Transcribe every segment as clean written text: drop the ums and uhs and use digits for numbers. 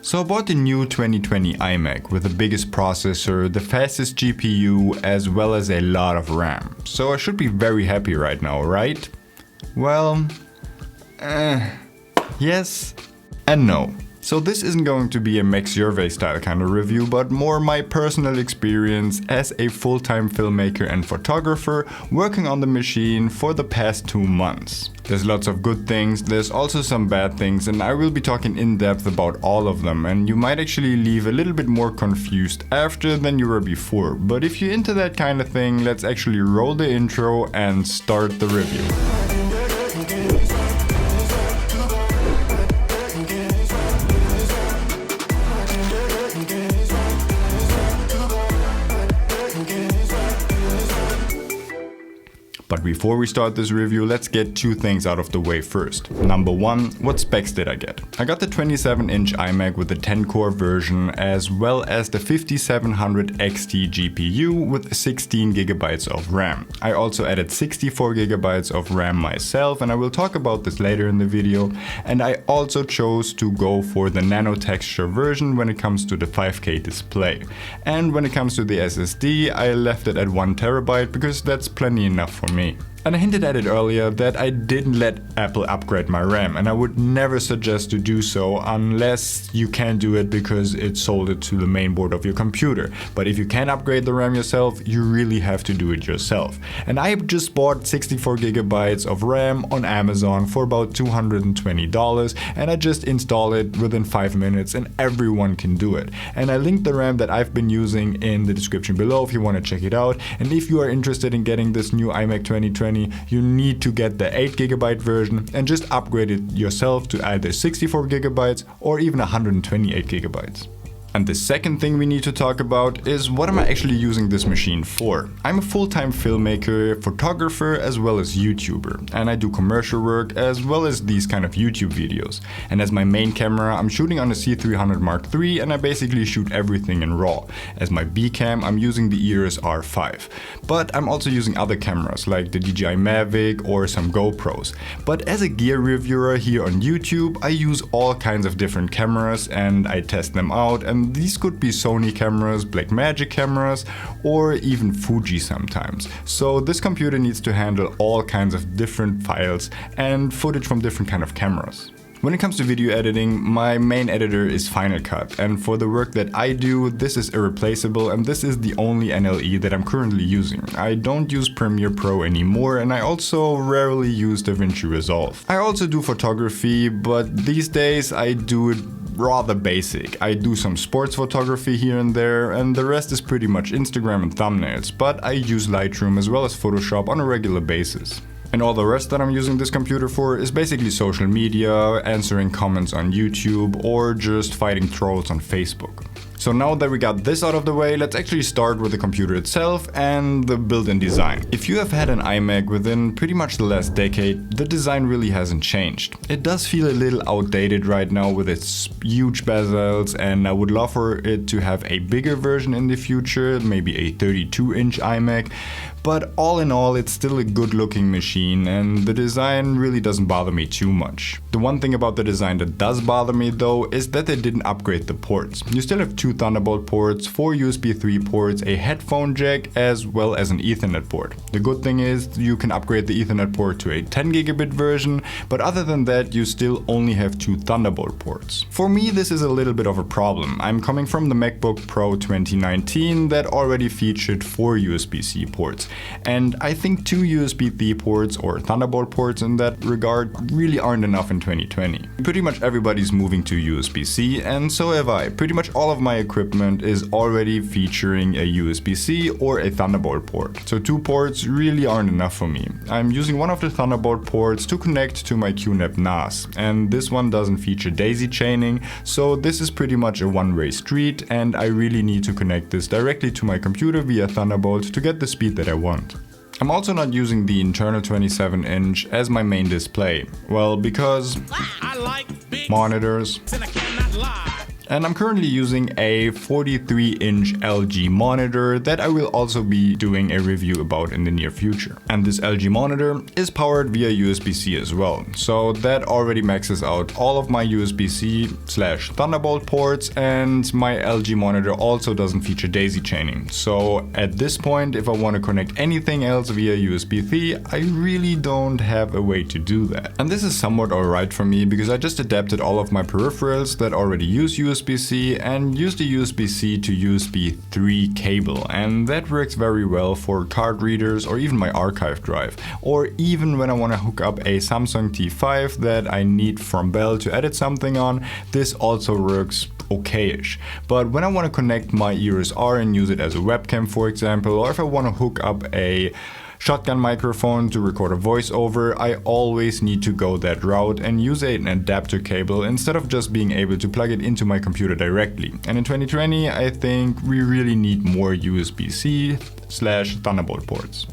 So I bought the new 2020 iMac with the biggest processor, the fastest GPU, as well as a lot of RAM. So I should be very happy right now, right? Well, yes and no. So this isn't going to be a Max Survey style kind of review, but more my personal experience as a full-time filmmaker and photographer working on the machine for the past 2 months. There's lots of good things, there's also some bad things, and I will be talking in depth about all of them, and you might actually leave a little bit more confused after than you were before. But if you're into that kind of thing, let's actually roll the intro and start the review. But before we start this review, let's get 2 things out of the way first. Number 1, what specs did I get? I got the 27-inch iMac with the 10-core version, as well as the 5700 XT GPU with 16 GB of RAM. I also added 64 GB of RAM myself, and I will talk about this later in the video. And I also chose to go for the nano texture version when it comes to the 5K display. And when it comes to the SSD, I left it at 1 TB because that's plenty enough for me. And I hinted at it earlier that I didn't let Apple upgrade my RAM, and I would never suggest to do so unless you can do it because it sold it to the main board of your computer. But if you can upgrade the RAM yourself, you really have to do it yourself. And I just bought 64 GB of RAM on Amazon for about $220, and I just installed it within 5 minutes, and everyone can do it. And I linked the RAM that I've been using in the description below if you want to check it out. And if you are interested in getting this new iMac 2020, you need to get the 8 GB version and just upgrade it yourself to either 64 GB or even 128 GB. And the second thing we need to talk about is what am I actually using this machine for? I'm a full-time filmmaker, photographer, as well as YouTuber. And I do commercial work as well as these kind of YouTube videos. And as my main camera, I'm shooting on a C300 Mark III, and I basically shoot everything in RAW. As my B cam, I'm using the EOS R5. But I'm also using other cameras like the DJI Mavic or some GoPros. But as a gear reviewer here on YouTube, I use all kinds of different cameras and I test them out, and these could be Sony cameras, Blackmagic cameras, or even Fuji sometimes. So this computer needs to handle all kinds of different files and footage from different kind of cameras. When it comes to video editing, my main editor is Final Cut, and for the work that I do, this is irreplaceable, and this is the only NLE that I'm currently using. I don't use Premiere Pro anymore, and I also rarely use DaVinci Resolve. I also do photography, but these days I do it rather basic. I do some sports photography here and there, and the rest is pretty much Instagram and thumbnails, but I use Lightroom as well as Photoshop on a regular basis. And all the rest that I'm using this computer for is basically social media, answering comments on YouTube, or just fighting trolls on Facebook. So now that we got this out of the way, let's actually start with the computer itself and the build and design. If you have had an iMac within pretty much the last decade, the design really hasn't changed. It does feel a little outdated right now with its huge bezels, and I would love for it to have a bigger version in the future, maybe a 32-inch iMac. But all in all, it's still a good looking machine, and the design really doesn't bother me too much. The one thing about the design that does bother me though is that they didn't upgrade the ports. You still have 2 Thunderbolt ports, 4 USB 3 ports, a headphone jack, as well as an Ethernet port. The good thing is you can upgrade the Ethernet port to a 10 gigabit version, but other than that you still only have 2 Thunderbolt ports. For me this is a little bit of a problem. I'm coming from the MacBook Pro 2019 that already featured 4 USB-C ports. And I think 2 USB-C ports or Thunderbolt ports in that regard really aren't enough in 2020. Pretty much everybody's moving to USB-C, and so have I. Pretty much all of my equipment is already featuring a USB-C or a Thunderbolt port. So 2 ports really aren't enough for me. I'm using one of the Thunderbolt ports to connect to my QNAP NAS, and this one doesn't feature daisy chaining, so this is pretty much a one-way street, and I really need to connect this directly to my computer via Thunderbolt to get the speed that I want. I'm also not using the internal 27-inch as my main display. Well, because monitors, And I'm currently using a 43-inch LG monitor that I will also be doing a review about in the near future. And this LG monitor is powered via USB-C as well. So that already maxes out all of my USB-C/Thunderbolt ports, and my LG monitor also doesn't feature daisy chaining. So at this point, if I want to connect anything else via USB-C, I really don't have a way to do that. And this is somewhat alright for me because I just adapted all of my peripherals that already use USB-C and used the USB-C to USB 3 cable, and that works very well for card readers or even my archive drive, or even when I want to hook up a Samsung T5 that I need from Bell to edit something on. This also works okay-ish. But when I want to connect my Iris R and use it as a webcam, for example, or if I want to hook up a shotgun microphone to record a voiceover, I always need to go that route and use an adapter cable instead of just being able to plug it into my computer directly. And in 2020, I think we really need more USB-C/Thunderbolt ports.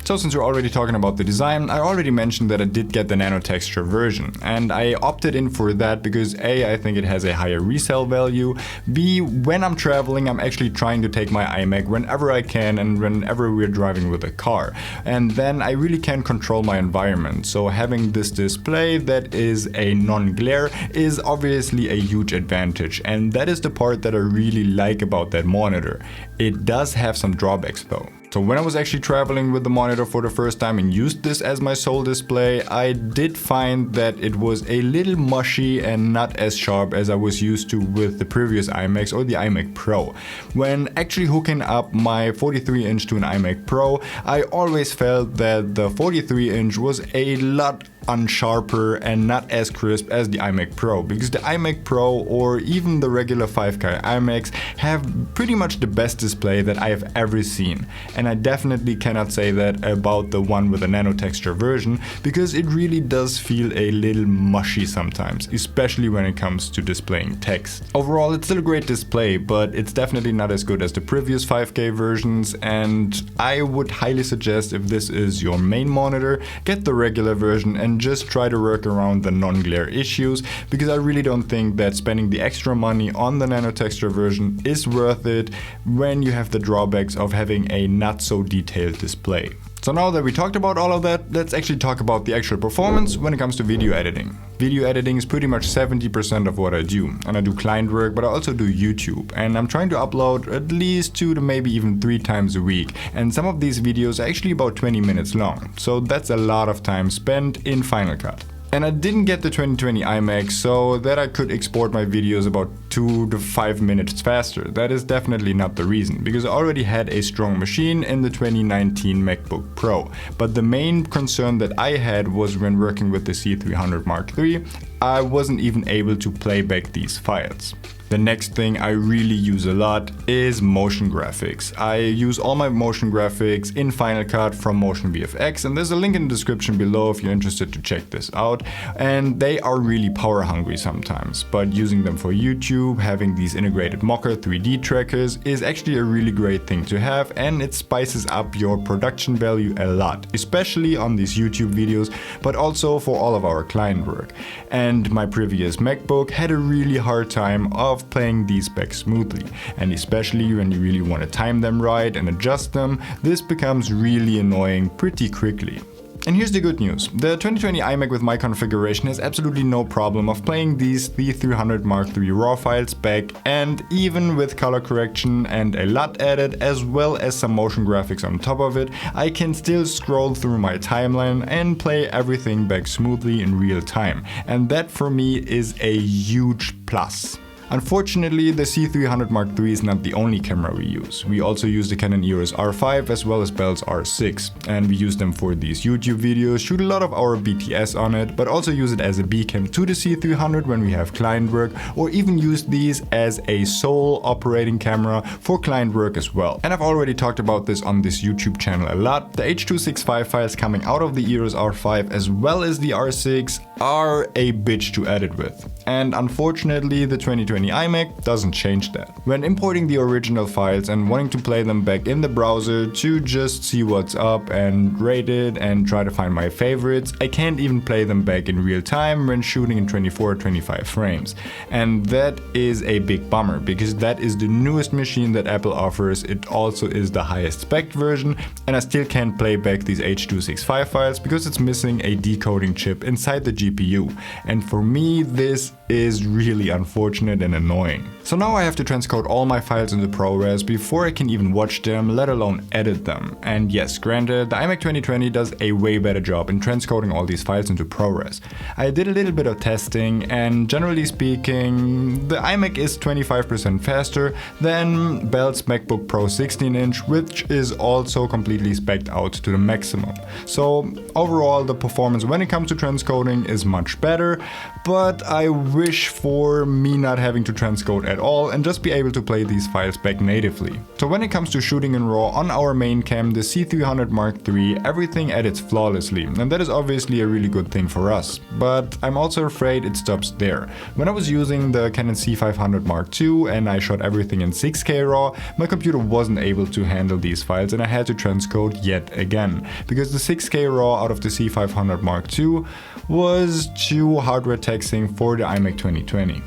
So since we're already talking about the design, I already mentioned that I did get the nano texture version, and I opted in for that because A, I think it has a higher resale value, B, when I'm traveling I'm actually trying to take my iMac whenever I can and whenever we're driving with a car, and then I really can control my environment. So having this display that is a non-glare is obviously a huge advantage, and that is the part that I really like about that monitor. It does have some drawbacks though. So when I was actually traveling with the monitor for the first time and used this as my sole display, I did find that it was a little mushy and not as sharp as I was used to with the previous iMacs or the iMac Pro. When actually hooking up my 43-inch to an iMac Pro, I always felt that the 43-inch was a lot unsharper and not as crisp as the iMac Pro, because the iMac Pro or even the regular 5K iMacs have pretty much the best display that I have ever seen. And I definitely cannot say that about the one with the nano texture version, because it really does feel a little mushy sometimes, especially when it comes to displaying text. Overall, it's still a great display, but it's definitely not as good as the previous 5K versions, and I would highly suggest, if this is your main monitor, get the regular version and just try to work around the non-glare issues, because I really don't think that spending the extra money on the nano texture version is worth it when you have the drawbacks of having a not so detailed display. So now that we talked about all of that, let's actually talk about the actual performance when it comes to video editing. Video editing is pretty much 70% of what I do, and I do client work, but I also do YouTube, and I'm trying to upload at least 2 to maybe even 3 times a week, and some of these videos are actually about 20 minutes long, so that's a lot of time spent in Final Cut. And I didn't get the 2020 iMac so that I could export my videos about 2 to 5 minutes faster. That is definitely not the reason, because I already had a strong machine in the 2019 MacBook Pro. But the main concern that I had was when working with the C300 Mark III, I wasn't even able to play back these files. The next thing I really use a lot is motion graphics. I use all my motion graphics in Final Cut from Motion VFX, and there's a link in the description below if you're interested to check this out. And they are really power hungry sometimes, but using them for YouTube, having these integrated Mocker 3D trackers is actually a really great thing to have, and it spices up your production value a lot, especially on these YouTube videos, but also for all of our client work. And my previous MacBook had a really hard time of playing these back smoothly, and especially when you really want to time them right and adjust them, this becomes really annoying pretty quickly. And here's the good news. The 2020 iMac with my configuration has absolutely no problem of playing these C300 Mark III RAW files back, and even with color correction and a LUT edit as well as some motion graphics on top of it, I can still scroll through my timeline and play everything back smoothly in real time. And that for me is a huge plus. Unfortunately, the C300 Mark III is not the only camera we use. We also use the Canon EOS R5 as well as Bell's R6, and we use them for these YouTube videos, shoot a lot of our BTS on it, but also use it as a B-cam to the C300 when we have client work, or even use these as a sole operating camera for client work as well. And I've already talked about this on this YouTube channel a lot. The H.265 files coming out of the EOS R5 as well as the R6 are a bitch to edit with. And unfortunately, the 2020 2020 iMac doesn't change that. When importing the original files and wanting to play them back in the browser to just see what's up and rate it and try to find my favorites, I can't even play them back in real time when shooting in 24 or 25 frames. And that is a big bummer, because that is the newest machine that Apple offers. It also is the highest spec version, and I still can't play back these H.265 files because it's missing a decoding chip inside the GPU. And for me, this is really unfortunate and annoying. So now I have to transcode all my files into ProRes before I can even watch them, let alone edit them. And yes, granted, the iMac 2020 does a way better job in transcoding all these files into ProRes. I did a little bit of testing, and generally speaking, the iMac is 25% faster than Bell's MacBook Pro 16-inch, which is also completely spec'd out to the maximum. So overall, the performance when it comes to transcoding is much better, but I wish for me not having to transcode at all and just be able to play these files back natively. So when it comes to shooting in RAW on our main cam, the C300 Mark III, everything edits flawlessly, and that is obviously a really good thing for us. But I'm also afraid it stops there. When I was using the Canon C500 Mark II and I shot everything in 6K RAW, my computer wasn't able to handle these files and I had to transcode yet again, because the 6K RAW out of the C500 Mark II was too hardware taxing for the iMac 2020.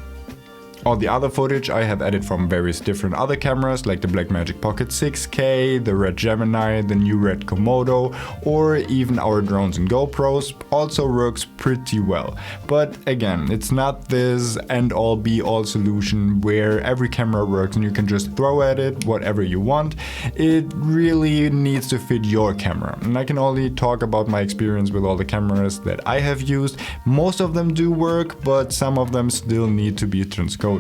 All the other footage I have edited from various different other cameras, like the Blackmagic Pocket 6K, the Red Gemini, the new Red Komodo, or even our drones and GoPros, also works pretty well. But again, it's not this end-all be-all solution where every camera works and you can just throw at it whatever you want. It really needs to fit your camera. And I can only talk about my experience with all the cameras that I have used. Most of them do work, but some of them still need to be transcoded.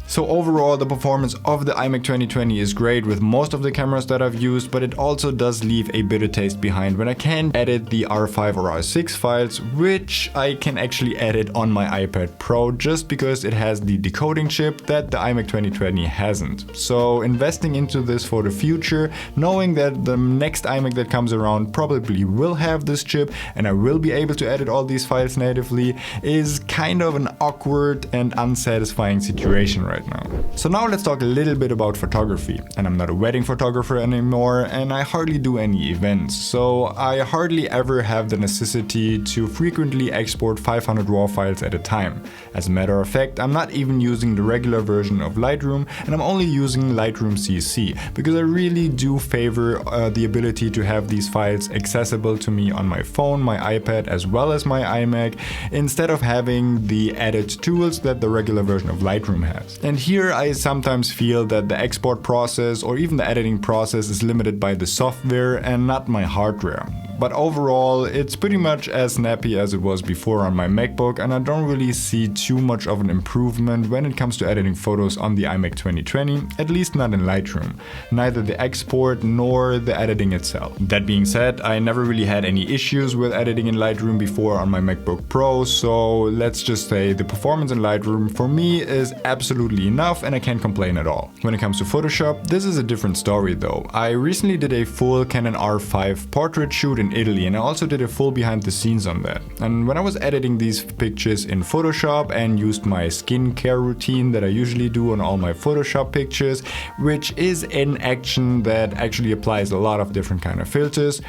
So overall, the performance of the iMac 2020 is great with most of the cameras that I've used, but it also does leave a bitter taste behind when I can't edit the R5 or R6 files, which I can actually edit on my iPad Pro just because it has the decoding chip that the iMac 2020 hasn't. So investing into this for the future, knowing that the next iMac that comes around probably will have this chip and I will be able to edit all these files natively, is kind of an awkward and unsatisfying situation right now. So now let's talk a little bit about photography. And I'm not a wedding photographer anymore, and I hardly do any events, so I hardly ever have the necessity to frequently export 500 RAW files at a time. As a matter of fact, I'm not even using the regular version of Lightroom, and I'm only using Lightroom CC because I really do favor the ability to have these files accessible to me on my phone, my iPad, as well as my iMac, instead of having the edit tools that the regular version of Lightroom has. And here I sometimes feel that the export process or even the editing process is limited by the software and not my hardware. But overall, it's pretty much as snappy as it was before on my MacBook, and I don't really see too much of an improvement when it comes to editing photos on the iMac 2020, at least not in Lightroom. Neither the export nor the editing itself. That being said, I never really had any issues with editing in Lightroom before on my MacBook Pro, so let's just say the performance in Lightroom for me is absolutely enough and I can't complain at all. When it comes to Photoshop, this is a different story though. I recently did a full Canon R5 portrait shoot in Italy, and I also did a full behind the scenes on that. And when I was editing these pictures in Photoshop and used my skincare routine that I usually do on all my Photoshop pictures, which is an action that actually applies a lot of different kind of filters,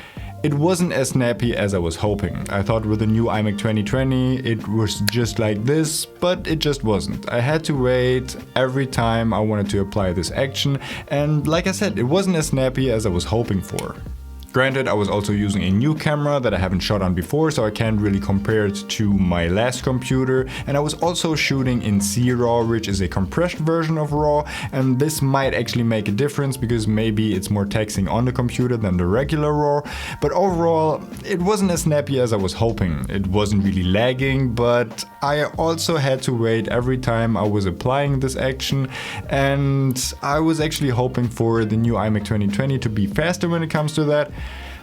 it wasn't as snappy as I was hoping. I thought with the new iMac 2020 it was just like this, but it just wasn't. I had to wait every time I wanted to apply this action, and like I said, it wasn't as snappy as I was hoping for. Granted, I was also using a new camera that I haven't shot on before, so I can't really compare it to my last computer, and I was also shooting in C-RAW, which is a compressed version of RAW, and this might actually make a difference because maybe it's more taxing on the computer than the regular RAW, but overall it wasn't as snappy as I was hoping. It wasn't really lagging, but I also had to wait every time I was applying this action, and I was actually hoping for the new iMac 2020 to be faster when it comes to that.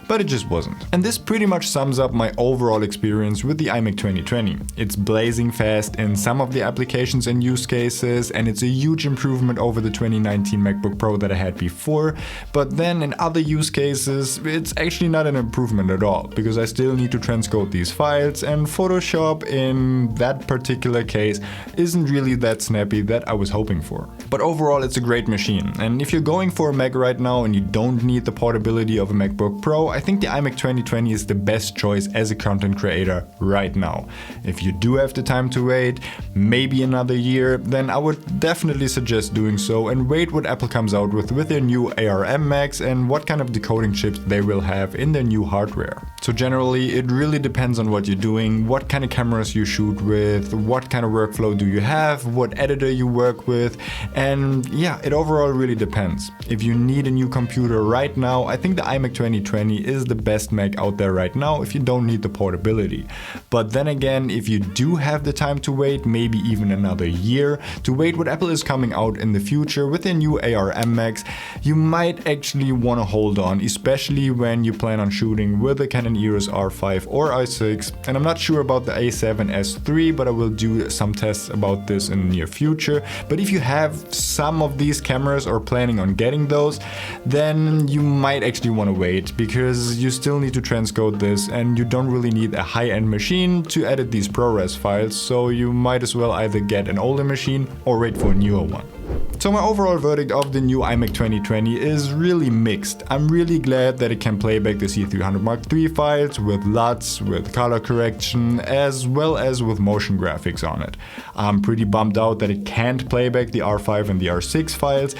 but it just wasn't. And this pretty much sums up my overall experience with the iMac 2020. It's blazing fast in some of the applications and use cases, and it's a huge improvement over the 2019 MacBook Pro that I had before, but then in other use cases it's actually not an improvement at all, because I still need to transcode these files, and Photoshop in that particular case isn't really that snappy that I was hoping for. But overall it's a great machine, and if you're going for a Mac right now and you don't need the portability of a MacBook Pro, I think the iMac 2020 is the best choice as a content creator right now. If you do have the time to wait, maybe another year, then I would definitely suggest doing so and wait what Apple comes out with their new ARM Macs and what kind of decoding chips they will have in their new hardware. So generally it really depends on what you're doing, what kind of cameras you shoot with, what kind of workflow do you have, what editor you work with, and yeah, it overall really depends. If you need a new computer right now, I think the iMac 2020 is the best Mac out there right now if you don't need the portability. But then again, if you do have the time to wait, maybe even another year, to wait what Apple is coming out in the future with their new ARM Macs, you might actually want to hold on, especially when you plan on shooting with a Canon EOS R5 or i6. And I'm not sure about the A7S III, but I will do some tests about this in the near future. But if you have some of these cameras or planning on getting those, then you might actually want to wait, because you still need to transcode this and you don't really need a high-end machine to edit these ProRes files, so you might as well either get an older machine or wait for a newer one. So my overall verdict of the new iMac 2020 is really mixed. I'm really glad that it can play back the C300 Mark III files with LUTs, with color correction, as well as with motion graphics on it. I'm pretty bummed out that it can't play back the R5 and the R6 files,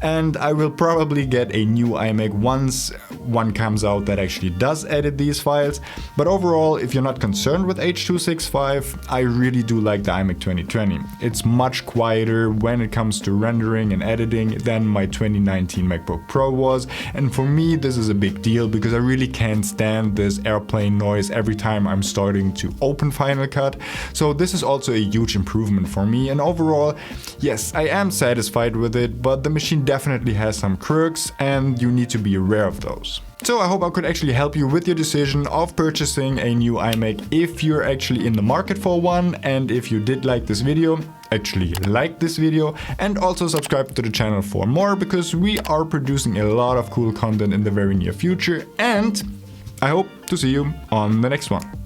and I will probably get a new iMac once one comes out that actually does edit these files. But overall, if you're not concerned with H.265, I really do like the iMac 2020. It's much quieter when it comes to rendering and editing than my 2019 MacBook Pro was, and for me this is a big deal because I really can't stand this airplane noise every time I'm starting to open Final Cut. So this is also a huge improvement for me, and overall, yes, I am satisfied with it, but the machine definitely has some quirks and you need to be aware of those. So I hope I could actually help you with your decision of purchasing a new iMac if you're actually in the market for one, and if you did like this video, actually like this video, and also subscribe to the channel for more, because we are producing a lot of cool content in the very near future, and I hope to see you on the next one.